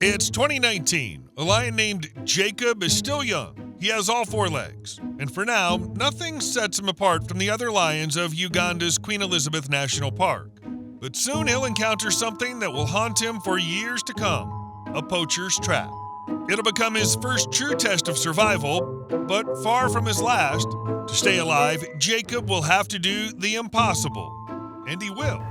It's 2019. A lion named Jacob is still young. He has all four legs. And for now, nothing sets him apart from the other lions of Uganda's Queen Elizabeth National Park. But soon he'll encounter something that will haunt him for years to come: a poacher's trap. It'll become his first true test of survival, but far from his last. To stay alive, Jacob will have to do the impossible. And he will.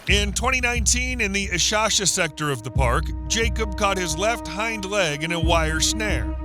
In 2019, in the Ishasha sector of the park, Jacob caught his left hind leg in a wire snare.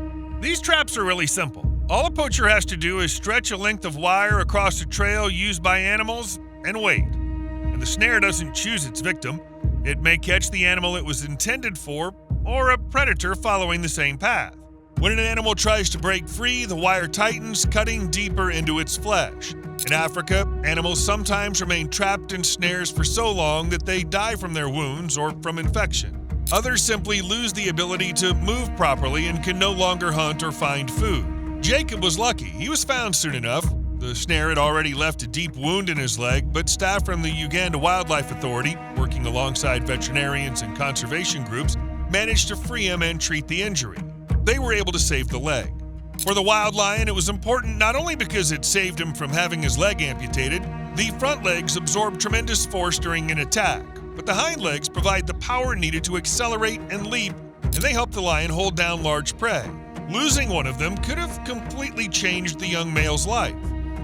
These traps are really simple. All a poacher has to do is stretch a length of wire across a trail used by animals and wait. And the snare doesn't choose its victim. It may catch the animal it was intended for, or a predator following the same path. When an animal tries to break free, the wire tightens, cutting deeper into its flesh. In Africa, animals sometimes remain trapped in snares for so long that they die from their wounds or from infection. Others simply lose the ability to move properly and can no longer hunt or find food. Jacob was lucky. He was found soon enough. The snare had already left a deep wound in his leg, but staff from the Uganda Wildlife Authority, working alongside veterinarians and conservation groups, managed to free him and treat the injury. They were able to save the leg. For the wild lion, it was important not only because it saved him from having his leg amputated. The front legs absorb tremendous force during an attack, but the hind legs provide the power needed to accelerate and leap, and they help the lion hold down large prey. Losing one of them could have completely changed the young male's life.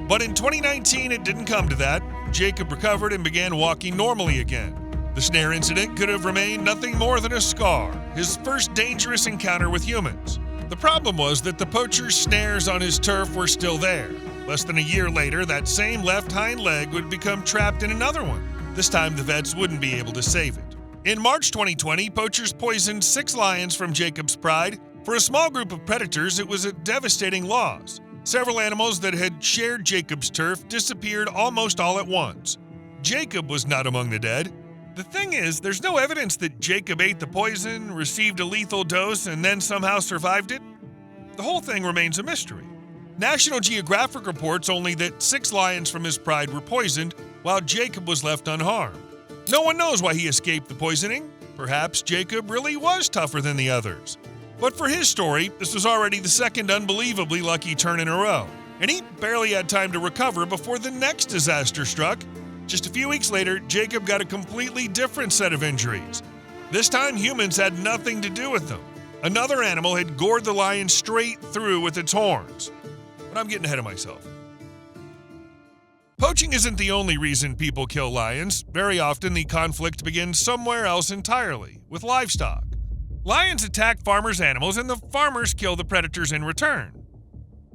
But in 2019, it didn't come to that. Jacob recovered and began walking normally again. The snare incident could have remained nothing more than a scar, his first dangerous encounter with humans. The problem was that the poacher's snares on his turf were still there. Less than a year later, that same left hind leg would become trapped in another one. This time, the vets wouldn't be able to save it. In March 2020, poachers poisoned 6 lions from Jacob's pride. For a small group of predators, it was a devastating loss. Several animals that had shared Jacob's turf disappeared almost all at once. Jacob was not among the dead. The thing is, there's no evidence that Jacob ate the poison, received a lethal dose, and then somehow survived it. The whole thing remains a mystery. National Geographic reports only that 6 lions from his pride were poisoned, while Jacob was left unharmed. No one knows why he escaped the poisoning. Perhaps Jacob really was tougher than the others. But for his story, this was already the second unbelievably lucky turn in a row, and he barely had time to recover before the next disaster struck. Just a few weeks later, Jacob got a completely different set of injuries. This time, humans had nothing to do with them. Another animal had gored the lion straight through with its horns. But I'm getting ahead of myself. Poaching isn't the only reason people kill lions. Very often, the conflict begins somewhere else entirely, with livestock. Lions attack farmers' animals, and the farmers kill the predators in return.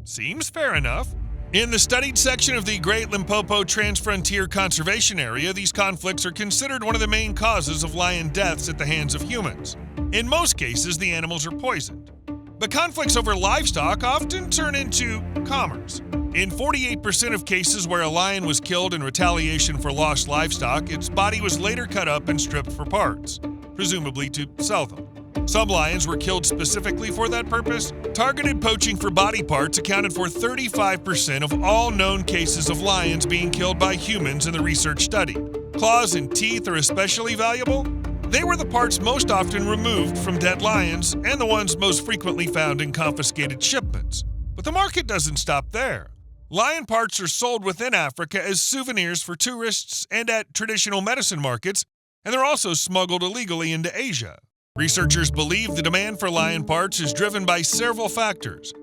Seems fair enough. In the studied section of the Great Limpopo Transfrontier Conservation Area, these conflicts are considered one of the main causes of lion deaths at the hands of humans. In most cases, the animals are poisoned. But conflicts over livestock often turn into commerce. In 48% of cases where a lion was killed in retaliation for lost livestock, its body was later cut up and stripped for parts, presumably to sell them. Some lions were killed specifically for that purpose. Targeted poaching for body parts accounted for 35% of all known cases of lions being killed by humans in the research study. Claws and teeth are especially valuable. They were the parts most often removed from dead lions and the ones most frequently found in confiscated shipments. But the market doesn't stop there. Lion parts are sold within Africa as souvenirs for tourists and at traditional medicine markets, and they're also smuggled illegally into Asia. Researchers believe the demand for lion parts is driven by several factors.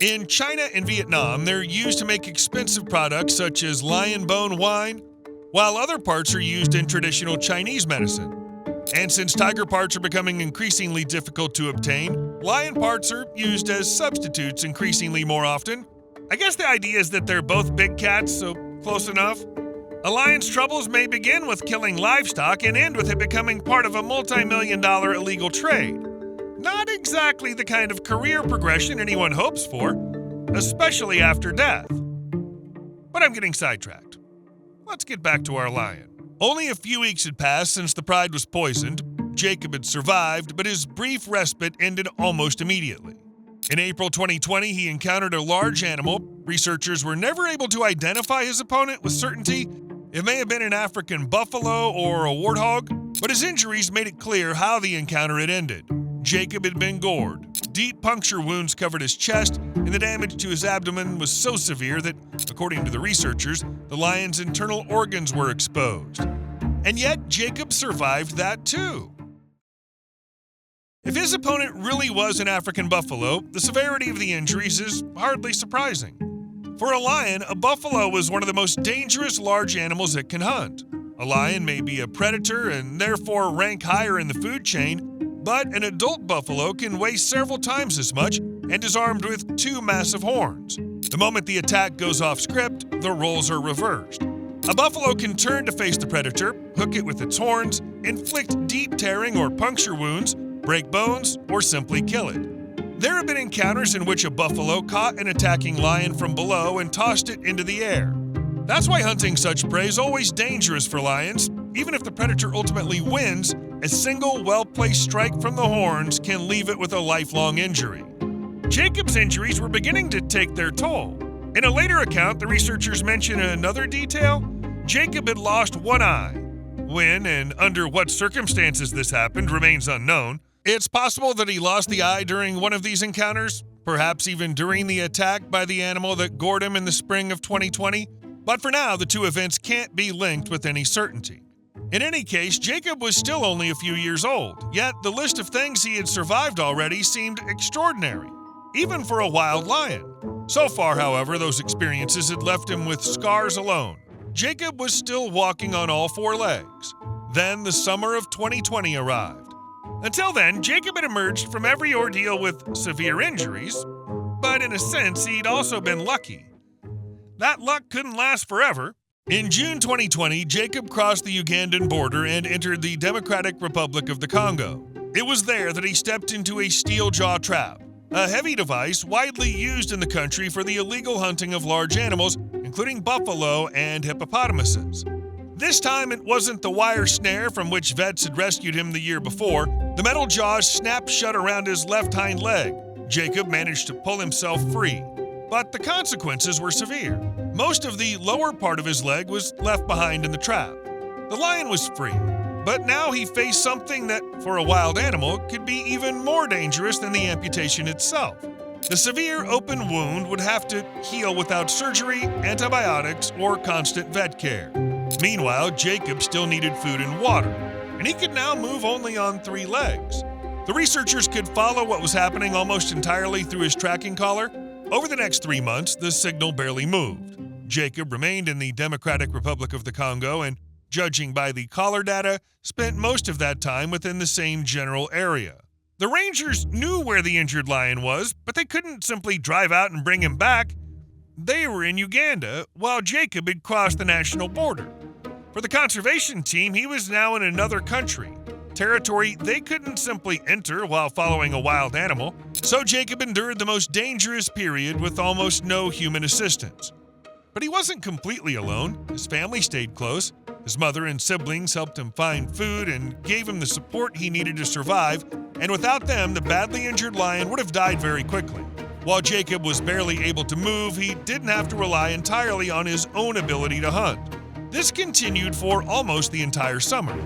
In China and Vietnam, they're used to make expensive products such as lion bone wine, while other parts are used in traditional Chinese medicine. And since tiger parts are becoming increasingly difficult to obtain, lion parts are used as substitutes increasingly more often. I guess the idea is that they're both big cats, so close enough. A lion's troubles may begin with killing livestock and end with it becoming part of a multi-million-dollar illegal trade. Not exactly the kind of career progression anyone hopes for, especially after death. But I'm getting sidetracked. Let's get back to our lion. Only a few weeks had passed since the pride was poisoned. Jacob had survived, but his brief respite ended almost immediately. In April 2020, he encountered a large animal. Researchers were never able to identify his opponent with certainty. It may have been an African buffalo or a warthog, but his injuries made it clear how the encounter had ended. Jacob had been gored. Deep puncture wounds covered his chest, and the damage to his abdomen was so severe that, according to the researchers, the lion's internal organs were exposed. And yet, Jacob survived that too. If his opponent really was an African buffalo, the severity of the injuries is hardly surprising. For a lion, a buffalo is one of the most dangerous large animals it can hunt. A lion may be a predator and therefore rank higher in the food chain, but an adult buffalo can weigh several times as much and is armed with 2 massive horns. The moment the attack goes off script, the roles are reversed. A buffalo can turn to face the predator, hook it with its horns, inflict deep tearing or puncture wounds, break bones, or simply kill it. There have been encounters in which a buffalo caught an attacking lion from below and tossed it into the air. That's why hunting such prey is always dangerous for lions. Even if the predator ultimately wins, a single well-placed strike from the horns can leave it with a lifelong injury. Jacob's injuries were beginning to take their toll. In a later account, the researchers mention another detail. Jacob had lost one eye. When and under what circumstances this happened remains unknown. It's possible that he lost the eye during one of these encounters, perhaps even during the attack by the animal that gored him in the spring of 2020. But for now, the two events can't be linked with any certainty. In any case, Jacob was still only a few years old, yet the list of things he had survived already seemed extraordinary, even for a wild lion. So far, however, those experiences had left him with scars alone. Jacob was still walking on all 4 legs. Then the summer of 2020 arrived. Until then, Jacob had emerged from every ordeal with severe injuries, but in a sense, he'd also been lucky. That luck couldn't last forever. In June 2020, Jacob crossed the Ugandan border and entered the Democratic Republic of the Congo. It was there that he stepped into a steel jaw trap, a heavy device widely used in the country for the illegal hunting of large animals, including buffalo and hippopotamuses. This time, it wasn't the wire snare from which vets had rescued him the year before. The metal jaws snapped shut around his left hind leg. Jacob managed to pull himself free, but the consequences were severe. Most of the lower part of his leg was left behind in the trap. The lion was free, but now he faced something that, for a wild animal, could be even more dangerous than the amputation itself. The severe open wound would have to heal without surgery, antibiotics, or constant vet care. Meanwhile, Jacob still needed food and water, and he could now move only on 3 legs. The researchers could follow what was happening almost entirely through his tracking collar. Over the next 3 months, the signal barely moved. Jacob remained in the Democratic Republic of the Congo and, judging by the collar data, spent most of that time within the same general area. The rangers knew where the injured lion was, but they couldn't simply drive out and bring him back. They were in Uganda, while Jacob had crossed the national border. For the conservation team, he was now in another country, territory they couldn't simply enter while following a wild animal, so Jacob endured the most dangerous period with almost no human assistance. But he wasn't completely alone. His family stayed close. His mother and siblings helped him find food and gave him the support he needed to survive, and without them, the badly injured lion would have died very quickly. While Jacob was barely able to move, he didn't have to rely entirely on his own ability to hunt. This continued for almost the entire summer.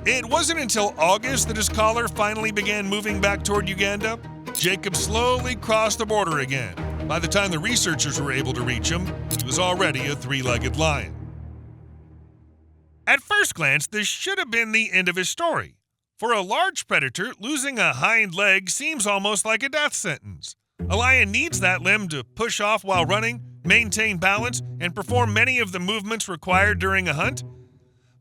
It wasn't until August that his collar finally began moving back toward Uganda. Jacob slowly crossed the border again. By the time the researchers were able to reach him, he was already a 3-legged lion. At first glance, this should have been the end of his story. For a large predator, losing a hind leg seems almost like a death sentence. A lion needs that limb to push off while running, maintain balance, and perform many of the movements required during a hunt.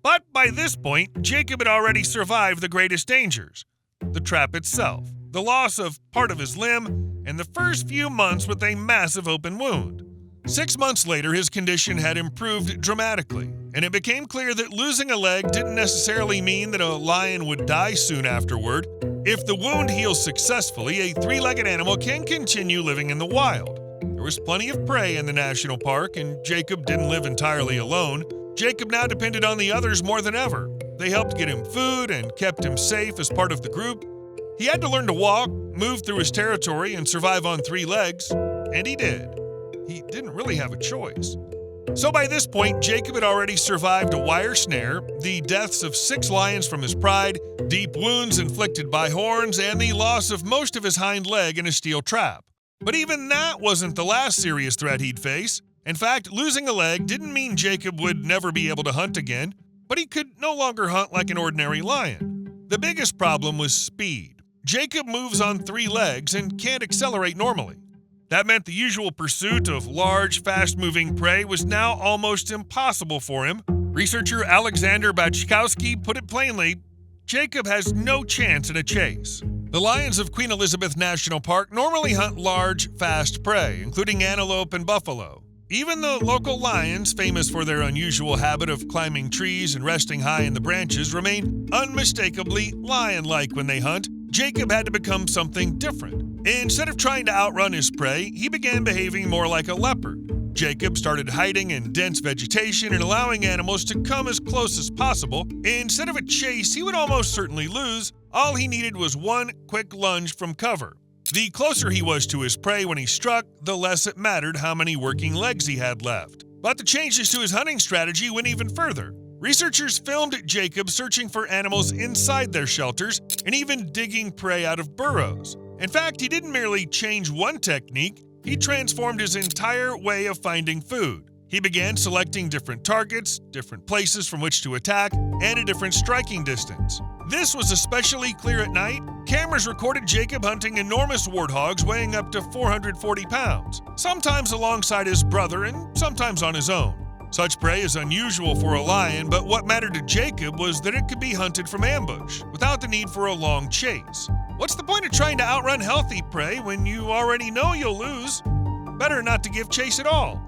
But by this point, Jacob had already survived the greatest dangers: the trap itself, the loss of part of his limb, and the first few months with a massive open wound. 6 months later, his condition had improved dramatically, and it became clear that losing a leg didn't necessarily mean that a lion would die soon afterward. If the wound heals successfully, a 3-legged animal can continue living in the wild. There was plenty of prey in the national park, and Jacob didn't live entirely alone. Jacob now depended on the others more than ever. They helped get him food and kept him safe as part of the group. He had to learn to walk, move through his territory, and survive on 3 legs, and he did. He didn't really have a choice. So by this point, Jacob had already survived a wire snare, the deaths of 6 lions from his pride, deep wounds inflicted by horns, and the loss of most of his hind leg in a steel trap. But even that wasn't the last serious threat he'd face. In fact, losing a leg didn't mean Jacob would never be able to hunt again, but he could no longer hunt like an ordinary lion. The biggest problem was speed. Jacob moves on 3 legs and can't accelerate normally. That meant the usual pursuit of large, fast-moving prey was now almost impossible for him. Researcher Alexander Bachkowski put it plainly, Jacob has no chance in a chase. The lions of Queen Elizabeth National Park normally hunt large, fast prey, including antelope and buffalo. Even the local lions, famous for their unusual habit of climbing trees and resting high in the branches, remain unmistakably lion-like when they hunt. Jacob had to become something different. Instead of trying to outrun his prey, he began behaving more like a leopard. Jacob started hiding in dense vegetation and allowing animals to come as close as possible. Instead of a chase he would almost certainly lose, all he needed was one quick lunge from cover. The closer he was to his prey when he struck, the less it mattered how many working legs he had left. But the changes to his hunting strategy went even further. Researchers filmed Jacob searching for animals inside their shelters and even digging prey out of burrows. In fact, he didn't merely change one technique, he transformed his entire way of finding food. He began selecting different targets, different places from which to attack, and a different striking distance. This was especially clear at night. Cameras recorded Jacob hunting enormous warthogs weighing up to 440 pounds, sometimes alongside his brother and sometimes on his own. Such prey is unusual for a lion, but what mattered to Jacob was that it could be hunted from ambush, without the need for a long chase. What's the point of trying to outrun healthy prey when you already know you'll lose? Better not to give chase at all.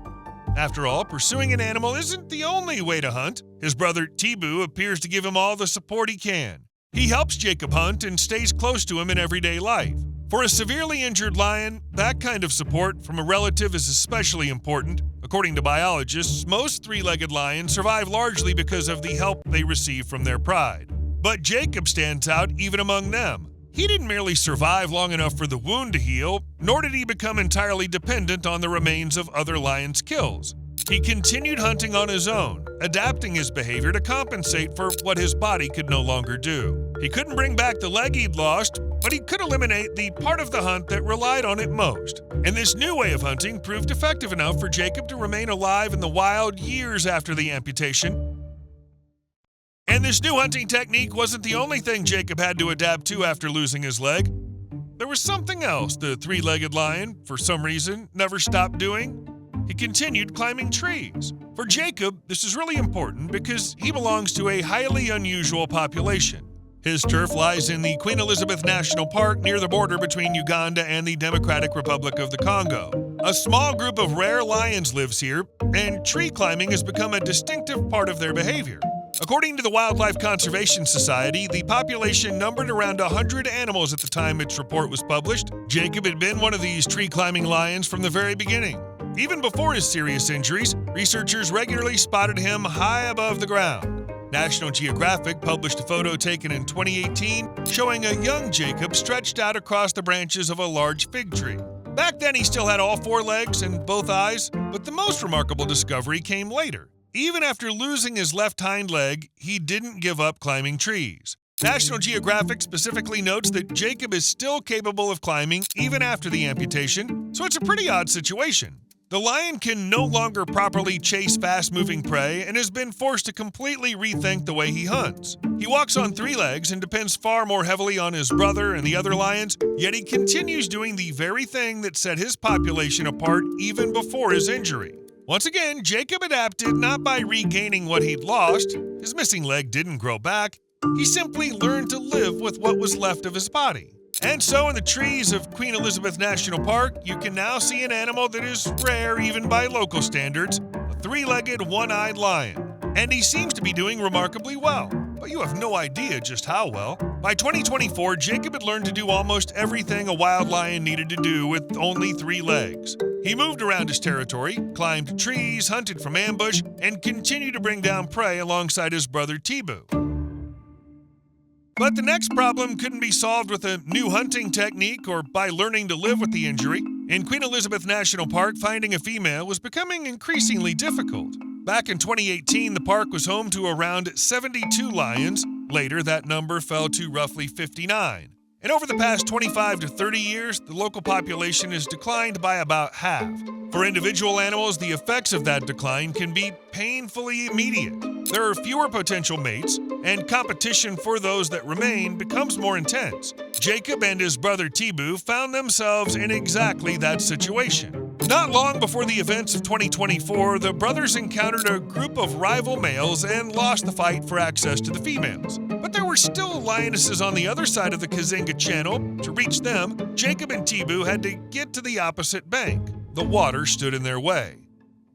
After all, pursuing an animal isn't the only way to hunt. His brother Tibu appears to give him all the support he can. He helps Jacob hunt and stays close to him in everyday life. For a severely injured lion, that kind of support from a relative is especially important. According to biologists, most 3-legged lions survive largely because of the help they receive from their pride. But Jacob stands out even among them. He didn't merely survive long enough for the wound to heal, nor did he become entirely dependent on the remains of other lions' kills. He continued hunting on his own, adapting his behavior to compensate for what his body could no longer do. He couldn't bring back the leg he'd lost, but he could eliminate the part of the hunt that relied on it most. And this new way of hunting proved effective enough for Jacob to remain alive in the wild years after the amputation. And this new hunting technique wasn't the only thing Jacob had to adapt to after losing his leg. There was something else the 3-legged lion, for some reason, never stopped doing. He continued climbing trees. For Jacob, this is really important because he belongs to a highly unusual population. His turf lies in the Queen Elizabeth National Park near the border between Uganda and the Democratic Republic of the Congo. A small group of rare lions lives here, and tree climbing has become a distinctive part of their behavior. According to the Wildlife Conservation Society, the population numbered around 100 animals at the time its report was published. Jacob had been one of these tree-climbing lions from the very beginning. Even before his serious injuries, researchers regularly spotted him high above the ground. National Geographic published a photo taken in 2018 showing a young Jacob stretched out across the branches of a large fig tree. Back then, he still had all 4 legs and both eyes, but the most remarkable discovery came later. Even after losing his left hind leg, he didn't give up climbing trees. National Geographic specifically notes that Jacob is still capable of climbing even after the amputation, so it's a pretty odd situation. The lion can no longer properly chase fast-moving prey and has been forced to completely rethink the way he hunts. He walks on 3 legs and depends far more heavily on his brother and the other lions, yet he continues doing the very thing that set his population apart even before his injury. Once again, Jacob adapted not by regaining what he'd lost. His missing leg didn't grow back. He simply learned to live with what was left of his body. And so in the trees of Queen Elizabeth National Park, you can now see an animal that is rare even by local standards, a 3-legged, one-eyed lion. And he seems to be doing remarkably well, but you have no idea just how well. By 2024, Jacob had learned to do almost everything a wild lion needed to do with only 3 legs. He moved around his territory, climbed trees, hunted from ambush, and continued to bring down prey alongside his brother Tibu. But the next problem couldn't be solved with a new hunting technique or by learning to live with the injury. In Queen Elizabeth National Park, finding a female was becoming increasingly difficult. Back in 2018, the park was home to around 72 lions. Later, that number fell to roughly 59. And over the past 25 to 30 years, the local population has declined by about half. For individual animals, the effects of that decline can be painfully immediate. There are fewer potential mates, and competition for those that remain becomes more intense. Jacob and his brother Tibu found themselves in exactly that situation. Not long before the events of 2024, the brothers encountered a group of rival males and lost the fight for access to the females. But there were still lionesses on the other side of the Kazinga Channel. To reach them, Jacob and Tibu had to get to the opposite bank. The water stood in their way.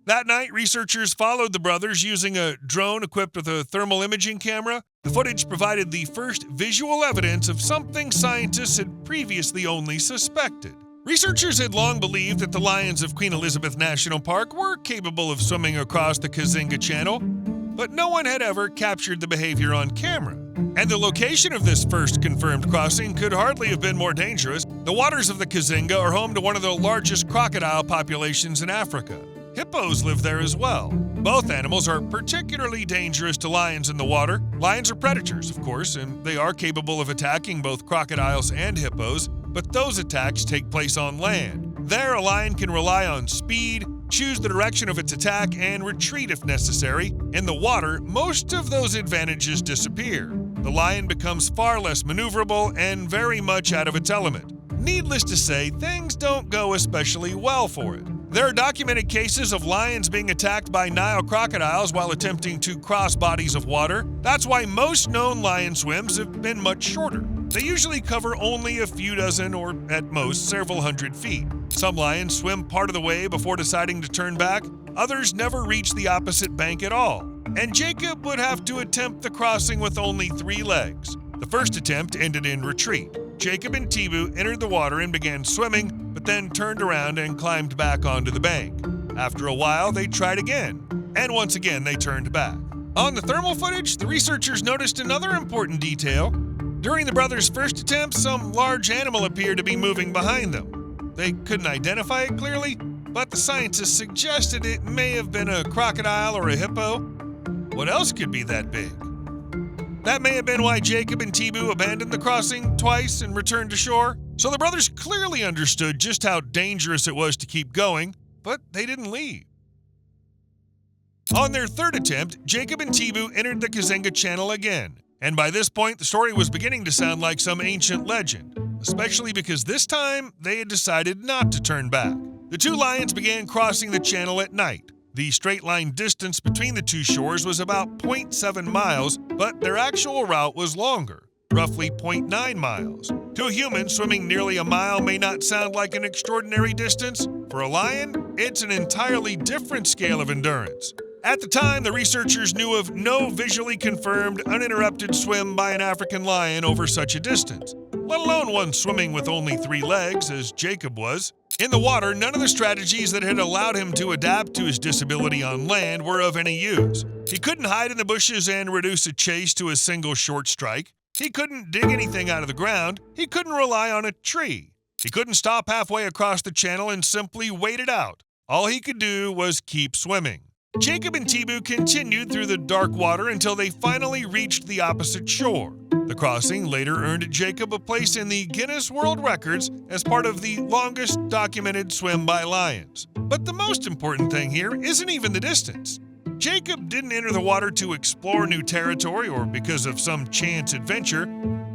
That night, researchers followed the brothers using a drone equipped with a thermal imaging camera. The footage provided the first visual evidence of something scientists had previously only suspected. Researchers had long believed that the lions of Queen Elizabeth National Park were capable of swimming across the Kazinga Channel, but no one had ever captured the behavior on camera. And the location of this first confirmed crossing could hardly have been more dangerous. The waters of the Kazinga are home to one of the largest crocodile populations in Africa. Hippos live there as well. Both animals are particularly dangerous to lions in the water. Lions are predators, of course, and they are capable of attacking both crocodiles and hippos, but those attacks take place on land. There, a lion can rely on speed, choose the direction of its attack, and retreat if necessary. In the water, most of those advantages disappear. The lion becomes far less maneuverable and very much out of its element. Needless to say, things don't go especially well for it. There are documented cases of lions being attacked by Nile crocodiles while attempting to cross bodies of water. That's why most known lion swims have been much shorter. They usually cover only a few dozen or, at most, several hundred feet. Some lions swim part of the way before deciding to turn back. Others never reach the opposite bank at all. And Jacob would have to attempt the crossing with only 3 legs. The first attempt ended in retreat. Jacob and Tibu entered the water and began swimming, but then turned around and climbed back onto the bank. After a while, they tried again, and once again they turned back. On the thermal footage, the researchers noticed another important detail. During the brothers' first attempt, some large animal appeared to be moving behind them. They couldn't identify it clearly, but the scientists suggested it may have been a crocodile or a hippo. What else could be that big? That may have been why Jacob and Tibu abandoned the crossing twice and returned to shore. So the brothers clearly understood just how dangerous it was to keep going, but they didn't leave. On their third attempt, Jacob and Tibu entered the Kazinga Channel again. And by this point, the story was beginning to sound like some ancient legend, especially because this time they had decided not to turn back. The 2 lions began crossing the channel at night. The straight-line distance between the 2 shores was about 0.7 miles, but their actual route was longer, roughly 0.9 miles. To a human, swimming nearly a mile may not sound like an extraordinary distance. For a lion, it's an entirely different scale of endurance. At the time, the researchers knew of no visually confirmed, uninterrupted swim by an African lion over such a distance, let alone one swimming with only 3 legs, as Jacob was. In the water, none of the strategies that had allowed him to adapt to his disability on land were of any use. He couldn't hide in the bushes and reduce a chase to a single short strike. He couldn't dig anything out of the ground. He couldn't rely on a tree. He couldn't stop halfway across the channel and simply wait it out. All he could do was keep swimming. Jacob and Tibu continued through the dark water until they finally reached the opposite shore. The crossing later earned Jacob a place in the Guinness World Records as part of the longest documented swim by lions. But the most important thing here isn't even the distance. Jacob didn't enter the water to explore new territory or because of some chance adventure.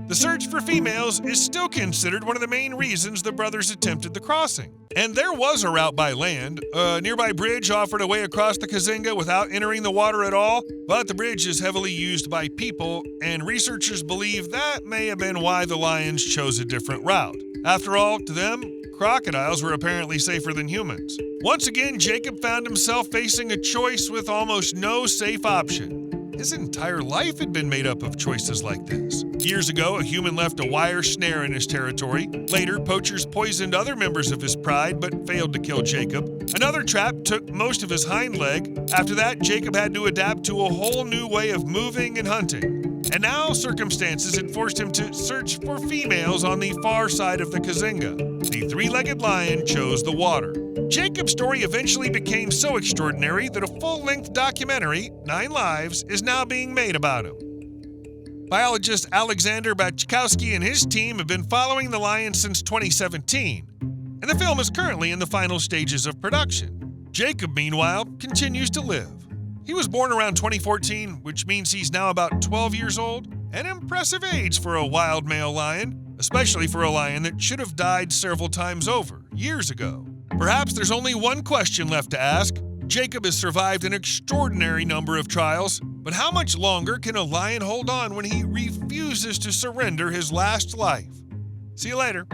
The search for females is still considered one of the main reasons the brothers attempted the crossing. And there was a route by land. A nearby bridge offered a way across the Kazinga without entering the water at all, but the bridge is heavily used by people, and researchers believe that may have been why the lions chose a different route. After all, to them, crocodiles were apparently safer than humans. Once again, Jacob found himself facing a choice with almost no safe option. His entire life had been made up of choices like this. Years ago, a human left a wire snare in his territory. Later, poachers poisoned other members of his pride but failed to kill Jacob. Another trap took most of his hind leg. After that, Jacob had to adapt to a whole new way of moving and hunting. And now, circumstances had forced him to search for females on the far side of the Kazinga. the three-legged lion chose the water. Jacob's story eventually became so extraordinary that a full-length documentary, 9 Lives, is now being made about him. Biologist Alexander Bachkowski and his team have been following the lion since 2017, and the film is currently in the final stages of production. Jacob, meanwhile, continues to live. He was born around 2014, which means he's now about 12 years old, an impressive age for a wild male lion, especially for a lion that should have died several times over, years ago. Perhaps there's only one question left to ask. Jacob has survived an extraordinary number of trials, but how much longer can a lion hold on when he refuses to surrender his last life? See you later.